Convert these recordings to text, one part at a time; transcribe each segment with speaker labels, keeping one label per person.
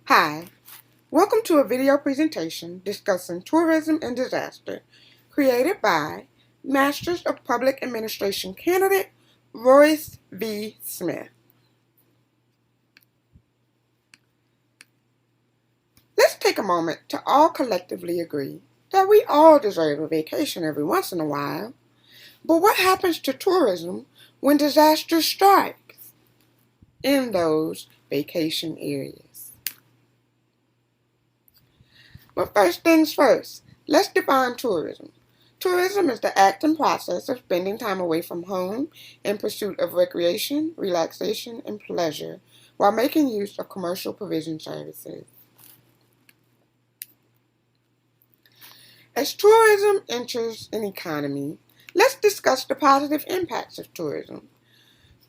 Speaker 1: Hi, welcome to a video presentation discussing tourism and disaster, created by Masters of Public Administration candidate Royce V. Smith. Let's take a moment to all collectively agree that we all deserve a vacation every once in a while. But what happens to tourism when disaster strikes in those vacation areas? But first things first, let's define tourism. Tourism is the act and process of spending time away from home in pursuit of recreation, relaxation, and pleasure while making use of commercial provision services. As tourism enters an economy, let's discuss the positive impacts of tourism.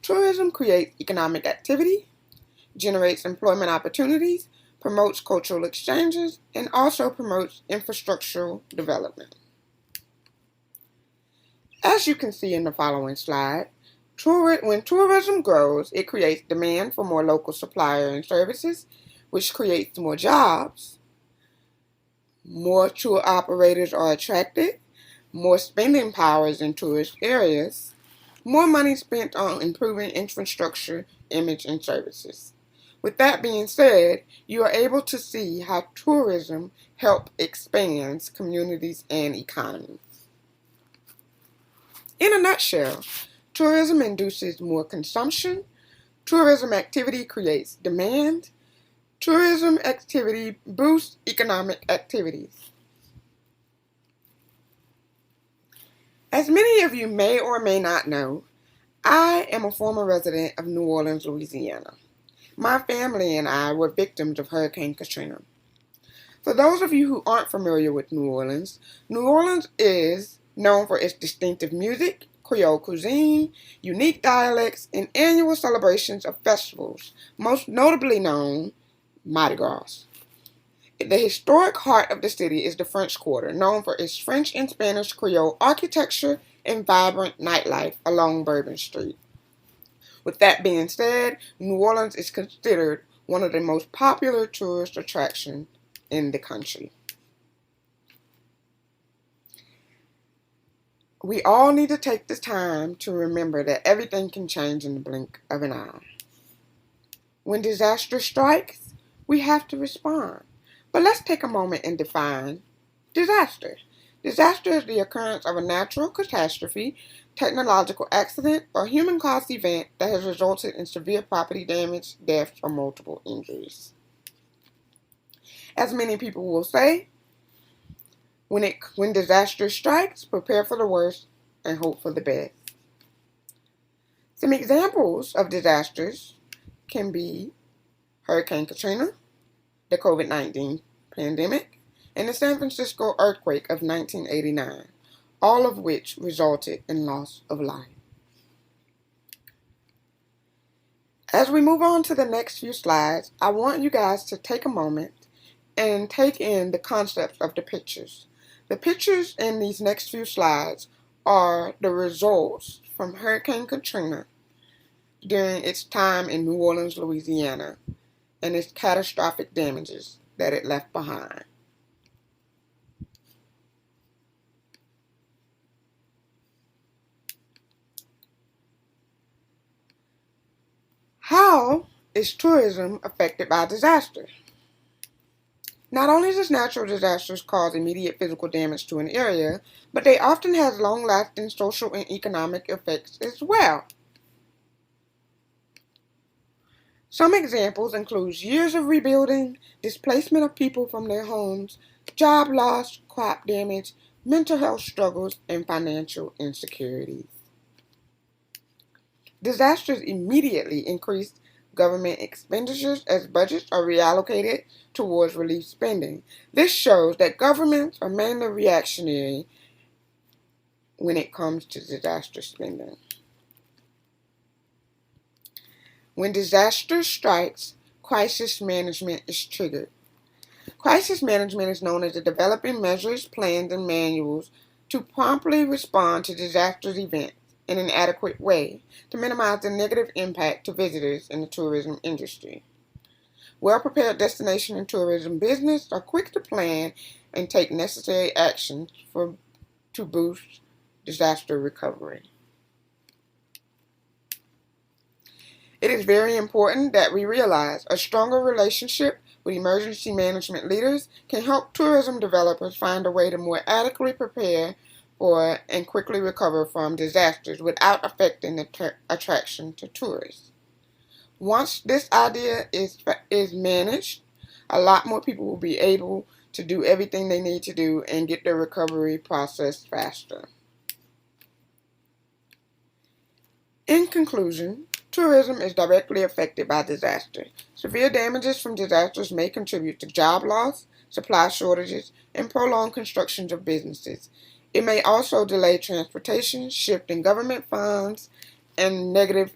Speaker 1: Tourism creates economic activity, generates employment opportunities, promotes cultural exchanges, and also promotes infrastructural development. As you can see in the following slide, when tourism grows, it creates demand for more local suppliers and services, which creates more jobs. More tour operators are attracted, more spending powers in tourist areas, more money spent on improving infrastructure, image, and services. With that being said, you are able to see how tourism helps expand communities and economies. In a nutshell, tourism induces more consumption, tourism activity creates demand, tourism activity boosts economic activities. As many of you may or may not know, I am a former resident of New Orleans, Louisiana. My family and I were victims of Hurricane Katrina. For those of you who aren't familiar with New Orleans is known for its distinctive music, Creole cuisine, unique dialects, and annual celebrations of festivals, most notably known Mardi Gras. The historic heart of the city is the French Quarter, known for its French and Spanish Creole architecture and vibrant nightlife along Bourbon Street. With that being said, New Orleans is considered one of the most popular tourist attractions in the country. We all need to take this time to remember that everything can change in the blink of an eye. When disaster strikes, we have to respond. But let's take a moment and define disaster. Disaster is the occurrence of a natural catastrophe, technological accident, or human-caused event that has resulted in severe property damage, death, or multiple injuries. As many people will say, when disaster strikes, prepare for the worst and hope for the best. Some examples of disasters can be Hurricane Katrina, the COVID-19 pandemic, and the San Francisco earthquake of 1989, all of which resulted in loss of life. As we move on to the next few slides, I want you guys to take a moment and take in the concepts of the pictures. The pictures in these next few slides are the results from Hurricane Katrina during its time in New Orleans, Louisiana, and its catastrophic damages that it left behind. How is tourism affected by disaster? Not only does natural disasters cause immediate physical damage to an area, but they often have long-lasting social and economic effects as well. Some examples include years of rebuilding, displacement of people from their homes, job loss, crop damage, mental health struggles, and financial insecurities. Disasters immediately increase government expenditures as budgets are reallocated towards relief spending. This shows that governments are mainly reactionary when it comes to disaster spending. When disaster strikes, crisis management is triggered. Crisis management is known as the developing measures, plans, and manuals to promptly respond to disaster events in an adequate way to minimize the negative impact to visitors in the tourism industry. Well-prepared destination and tourism business are quick to plan and take necessary actions to boost disaster recovery. It is very important that we realize a stronger relationship with emergency management leaders can help tourism developers find a way to more adequately prepare for and quickly recover from disasters without affecting the attraction to tourists. Once this idea is managed, a lot more people will be able to do everything they need to do and get the recovery process faster. In conclusion, tourism is directly affected by disaster. Severe damages from disasters may contribute to job loss, supply shortages, and prolonged construction of businesses. It may also delay transportation, shifting government funds, and negative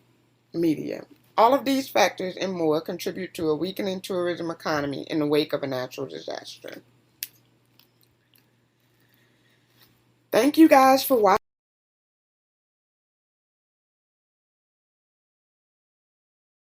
Speaker 1: media. All of these factors and more contribute to a weakening tourism economy in the wake of a natural disaster. Thank you guys for watching.